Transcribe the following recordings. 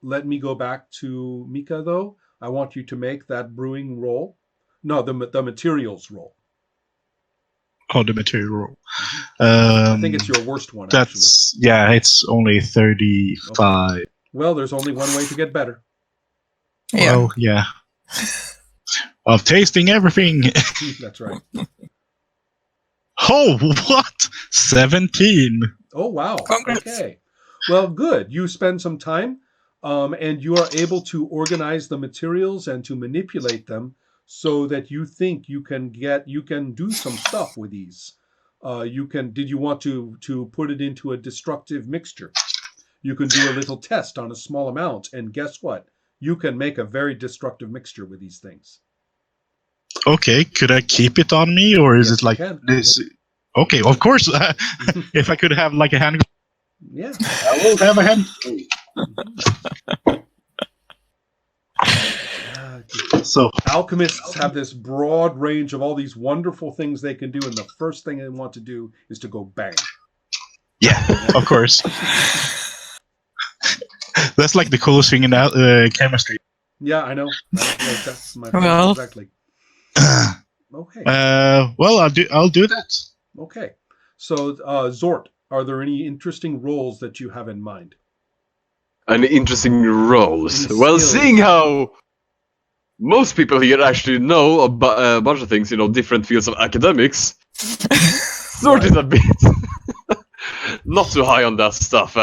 let me go back to Mika, though. I want you to make that brewing roll. No, the materials roll. Oh, the material roll. I think it's your worst one, actually. Yeah, it's only 35. Okay. Well, there's only one way to get better. Well, yeah. Of tasting everything. That's right. Oh, what? 17. Oh, wow. Congrats. Okay. Well, good. You spend some time, and you are able to organize the materials and to manipulate them so that you think you can do some stuff with these. Did you want to put it into a destructive mixture? You can do a little test on a small amount, and guess what? You can make a very destructive mixture with these things. Okay, could I keep it on me, or is Yes, it like you can. this? Okay, of course. If I could have like a hand, Yeah. I will have a hand. So alchemists have this broad range of all these wonderful things they can do, and the first thing they want to do is to go bang. Yeah, of course. That's like the coolest thing in chemistry. Yeah, I know. That's my point. Well. Exactly. Okay. Well, I'll do that. Okay. So, Zort, are there any interesting roles that you have in mind? Any interesting roles? Any Well, skills? seeing how most people here actually know a bunch of things, different fields of academics, Zort is a bit not too high on that stuff.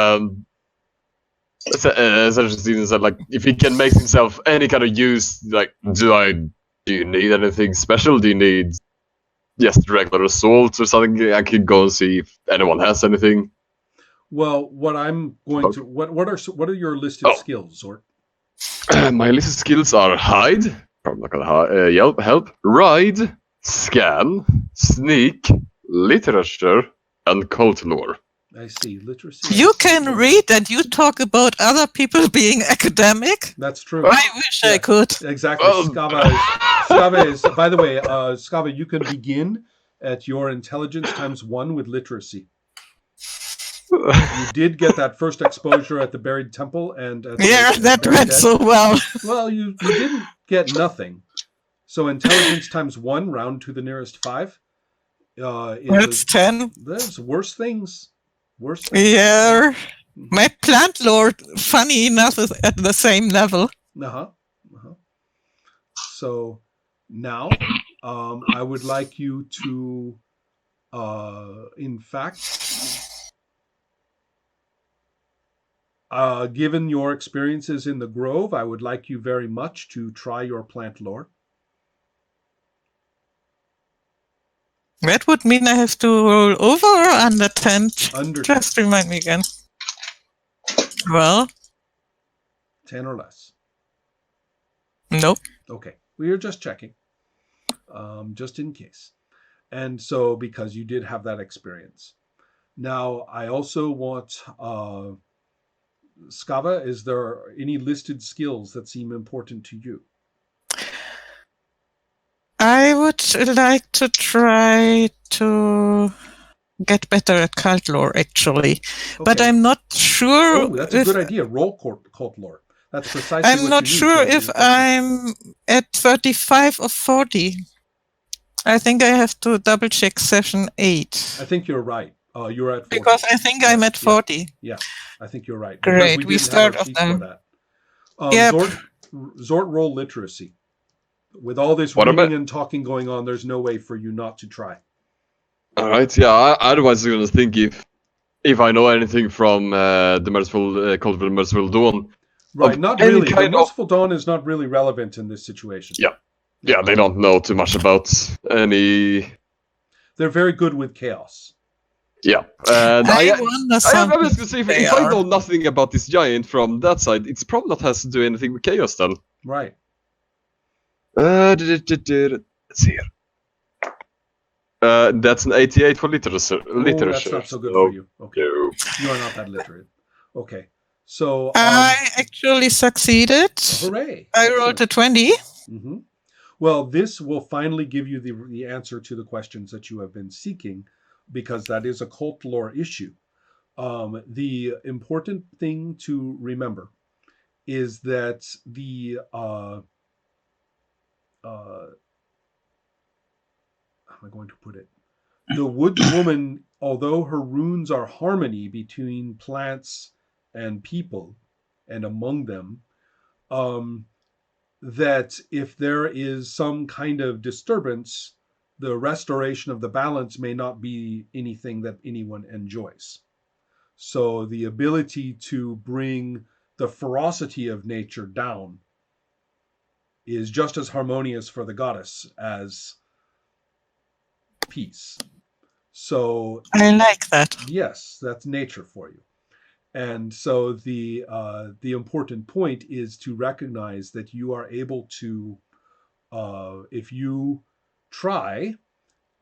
Essentially, like if he can make himself any kind of use, like do you need anything special? Do you need just regular assault or something? I could go and see if anyone has anything. Well, what I'm going to what are your listed skills, Zort? My listed skills are hide, probably not gonna help, ride, scan, sneak, literature, and cult lore. I see. Literacy. You can read and you talk about other people being academic. That's true. I wish I could. Exactly. Skava is, by the way, Skava, you can begin at your intelligence ×1 with literacy. You did get that first exposure at the Buried Temple, and that went so well. Well, you didn't get nothing. So intelligence ×1, round to the nearest 5. That's 10. There's worse things. Yeah. My plant lord, funny enough, is at the same level. So now, I would like you to, in fact, given your experiences in the Grove, I would like you very much to try your plant lore. That would mean I have to roll over or under 10? Under 10. Just remind me again. Well. 10 or less. Nope. Okay. We are just checking. Just in case. And so, because you did have that experience. Now, I also want... Skava, is there any listed skills that seem important to you? I would like to try to get better at cult lore, actually. Okay. But I'm not sure. Oh, that's a good idea. Roll cult lore. That's precisely I'm not sure if I'm at 35 or 40. I think I have to double check session 8. I think you're right. You're at 40. Because I think I'm at 40. Yeah, I think you're right. Great, we start off then. Zort, roll literacy. With all this reading and talking going on, there's no way for you not to try. All right, yeah. Otherwise, I'm gonna think if I know anything from the Merciful Cult of the Merciful Dawn. Right, not really. The Merciful Dawn is not really relevant in this situation. Yeah, they don't know too much about any. They're very good with chaos. Yeah, and I was gonna say if I know nothing about this giant from that side, it's probably not has to do anything with chaos then. Right. Let's see here. That's an 88 for literature. That's not so good for you. Okay. No. You are not that literate. Okay. So I actually succeeded. Hooray! I rolled a 20. Mm-hmm. Well, this will finally give you the answer to the questions that you have been seeking, because that is a cult lore issue. The important thing to remember is that the how am I going to put it? The woods woman, although her runes are harmony between plants and people and among them, that if there is some kind of disturbance, the restoration of the balance may not be anything that anyone enjoys. So the ability to bring the ferocity of nature down is just as harmonious for the goddess as peace. So I like that. yes, that's nature for you. And so the important point is to recognize that you are able to, if you try,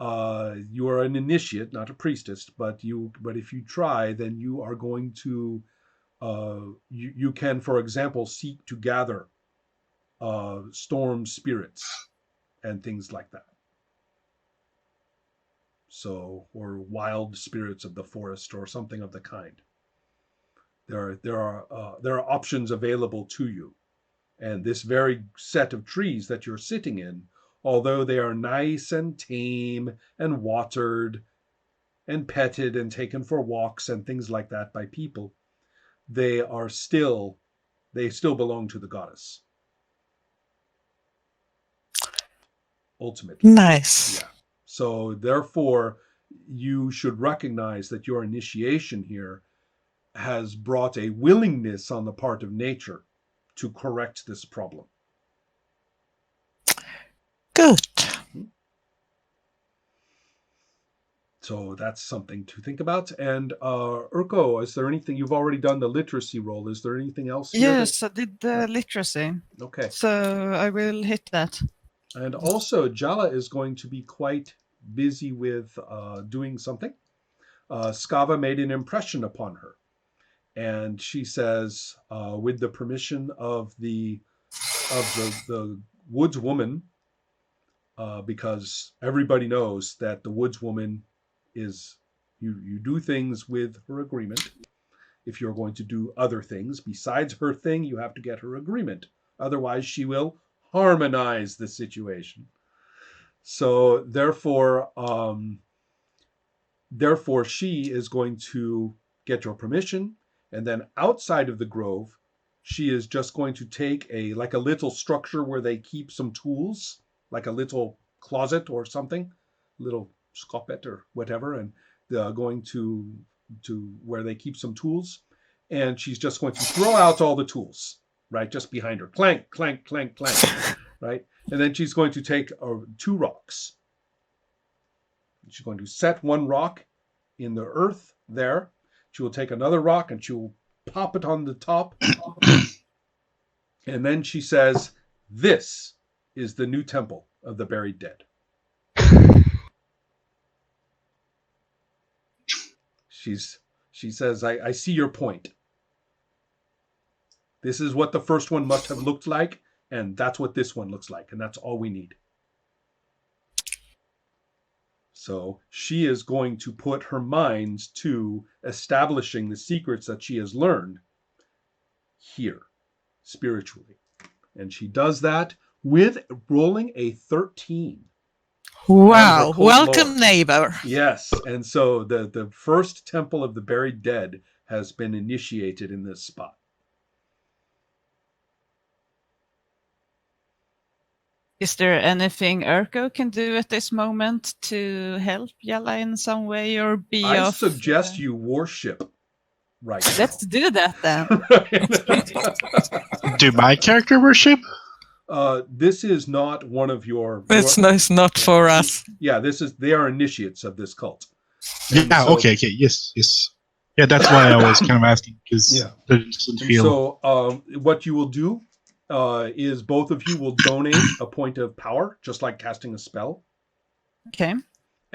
you are an initiate, not a priestess, but if you try, then you are going to, you can, for example, seek to gather storm spirits and things like that. So, or wild spirits of the forest or something of the kind. There are options available to you, and this very set of trees that you're sitting in, although they are nice and tame and watered and petted and taken for walks and things like that by people, they still belong to the goddess. Ultimately. Nice. Yeah. So therefore, you should recognize that your initiation here has brought a willingness on the part of nature to correct this problem. Good. So that's something to think about. And Urko, is there anything, you've already done the literacy roll? Is there anything else here? Yes, I did the literacy. Okay. So I will hit that. And also, Jala is going to be quite busy with doing something. Skava made an impression upon her. And she says, with the permission of the woods woman, because everybody knows that the woods woman is, you do things with her agreement. If you're going to do other things besides her thing, you have to get her agreement. Otherwise, she will harmonize the situation. So therefore she is going to get your permission, and then outside of the grove, she is just going to take a little structure where they keep some tools, like a little closet or something, little skopet or whatever, and going to where they keep some tools, and she's just going to throw out all the tools, right, just behind her, clank, clank, clank, clank, right, and then she's going to take 2 rocks. She's going to set one rock in the earth there. She will take another rock and she will pop it on the top. And then she says, "This is the new temple of the buried dead." She says, I see your point. This is what the first one must have looked like, and that's what this one looks like, and that's all we need. So she is going to put her minds to establishing the secrets that she has learned here, spiritually. And she does that with rolling a 13. Wow. Welcome, lore. neighbor. Yes. And so the first temple of the buried dead has been initiated in this spot. Is there anything Urko can do at this moment to help Yala in some way or be I off? suggest you worship right now. Let's do that then. Do my character worship? This is not one of your. It's not for us. Yeah, they are initiates of this cult. And Yeah. so, Okay. Yes. Yeah, that's why I was kind of asking, because Yeah. it doesn't feel. So, what you will do is both of you will donate a point of power, just like casting a spell. Okay.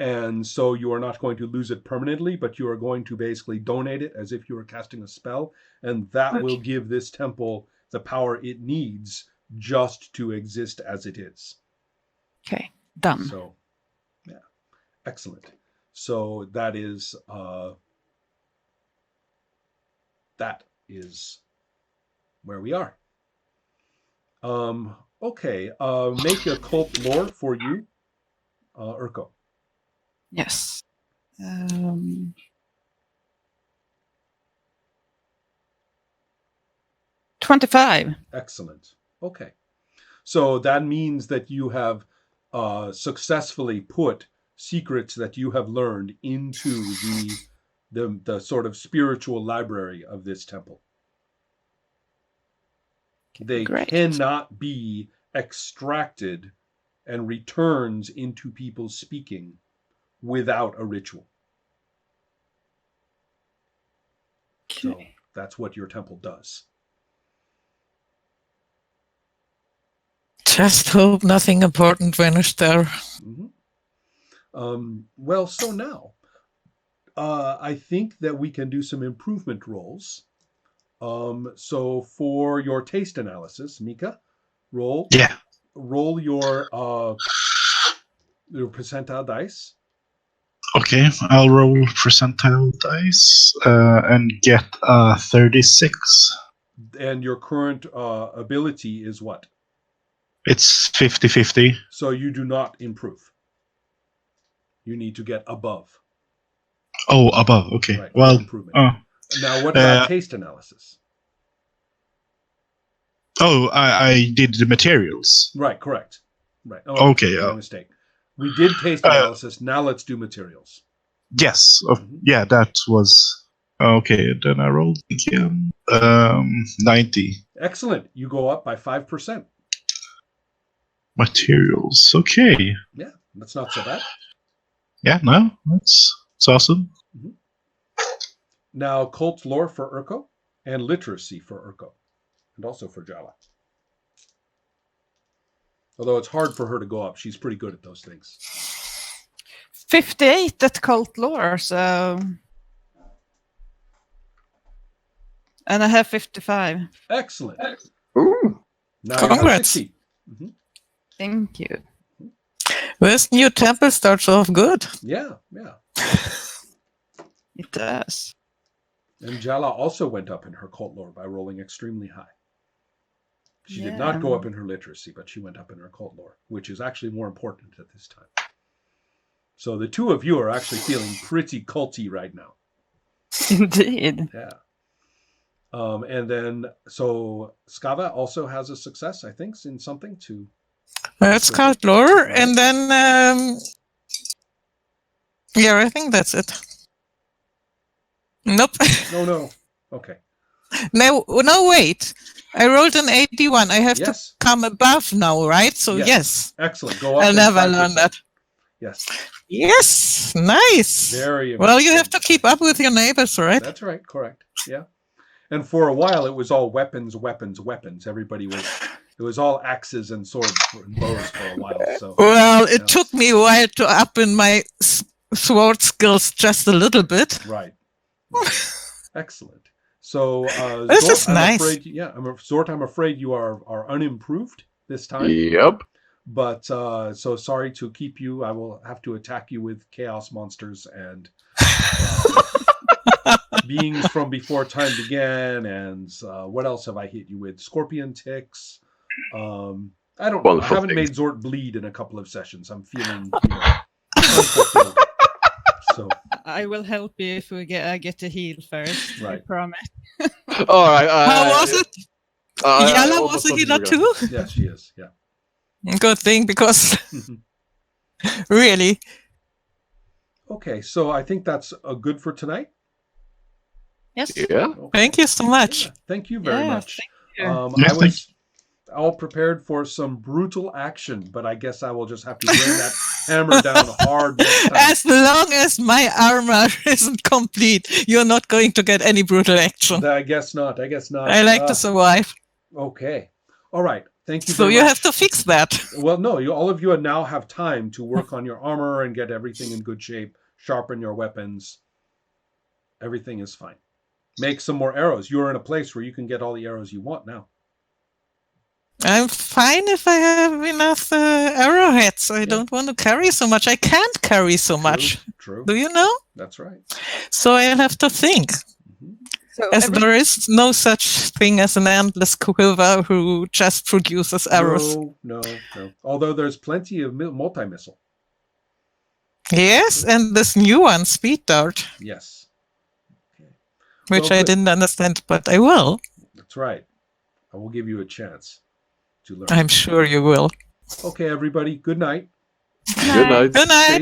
And so you are not going to lose it permanently, but you are going to basically donate it as if you were casting a spell, and that will give this temple the power it needs just to exist as it is. Okay. Done. So, yeah, excellent. So that is where we are. Okay. Make a cult lore for you, Urko. Yes. 25. Excellent. Okay. So that means that you have successfully put secrets that you have learned into the sort of spiritual library of this temple. They Great. cannot be extracted and returned into people's speaking without a ritual. So that's what your temple does. Just hope nothing important vanished there. Well, so now, I think that we can do some improvement rolls. So for your taste analysis, Mika, roll your percentile dice. Okay, I'll roll percentile dice and get 36. And your current ability is what? It's 50-50. So you do not improve. You need to get above. Oh, above. Okay. Right, Well, improvement. Now, what about taste analysis? Oh, I did the materials. Right, correct. Right. Oh, okay. My mistake. We did taste analysis. Now let's do materials. Yes. Yeah, that was okay. Then I rolled again. 90. Excellent. You go up by 5%. Materials. Okay. Yeah, that's not so bad. Yeah, no, that's awesome. Now, cult lore for Urko and literacy for Urko, and also for Jala. Although it's hard for her to go up, she's pretty good at those things. 58 at cult lore, so. And I have 55. Excellent. Ooh. Now you have Congrats. 60. Thank you. This new temple starts off good. Yeah. It does. And Jala also went up in her cult lore by rolling extremely high. She did not go up in her literacy, but she went up in her cult lore, which is actually more important at this time. So the two of you are actually feeling pretty culty right now. Indeed. Yeah. And then, so Skava also has a success, I think, in something to... That's called lore, and then yeah, I think that's it. Nope. No. Okay. No, wait. I rolled an 81. I have to come above now, right? So yes. Excellent. Go up. I'll never learn that. Yes. Yes. Nice. Very well. You have to keep up with your neighbors, right? That's right. Correct. Yeah. And for a while, it was all weapons. Everybody was. It was all axes and swords and bows for a while. So. Well, it took me a while to up in my sword skills just a little bit. Right. Excellent. So this Zort, is nice. Zort, I'm afraid you are unimproved this time. Yep. But so sorry to keep you. I will have to attack you with chaos monsters and beings from before time began. And what else have I hit you with? Scorpion ticks. I don't know. I haven't made Zort bleed in a couple of sessions. I'm feeling unfulfilled. So I will help you if I get to heal first. Right. I promise. All right. How was it? Yala was a healer too? Yes, she is. Yeah. Good thing, because really. Okay, so I think that's good for tonight. Yes. Yeah. Okay. Thank you so much. Yeah, thank you very much. Thank you. I was all prepared for some brutal action, but I guess I will just have to bring that hammer down hard next time. As long as my armor isn't complete, you're not going to get any brutal action. I guess not. I like to survive. Okay. All right. Thank you so very you much. have to fix that. Well, no, all of you now have time to work on your armor and get everything in good shape, sharpen your weapons. Everything is fine. Make some more arrows. You're in a place where you can get all the arrows you want now. I'm fine if I have enough arrowheads. I don't want to carry so much. I can't carry so much. True. Do you know? That's right. So I'll have to think. So As there is no such thing as an endless quiver who just produces arrows. No. Although there's plenty of multi-missile. Yes, and this new one, Speed Dart, Yes. Okay. which Well, I good. didn't understand, but I will. That's right. I will give you a chance to learn. I'm sure you will. Okay, everybody. Good night. Good night. Good night. Stay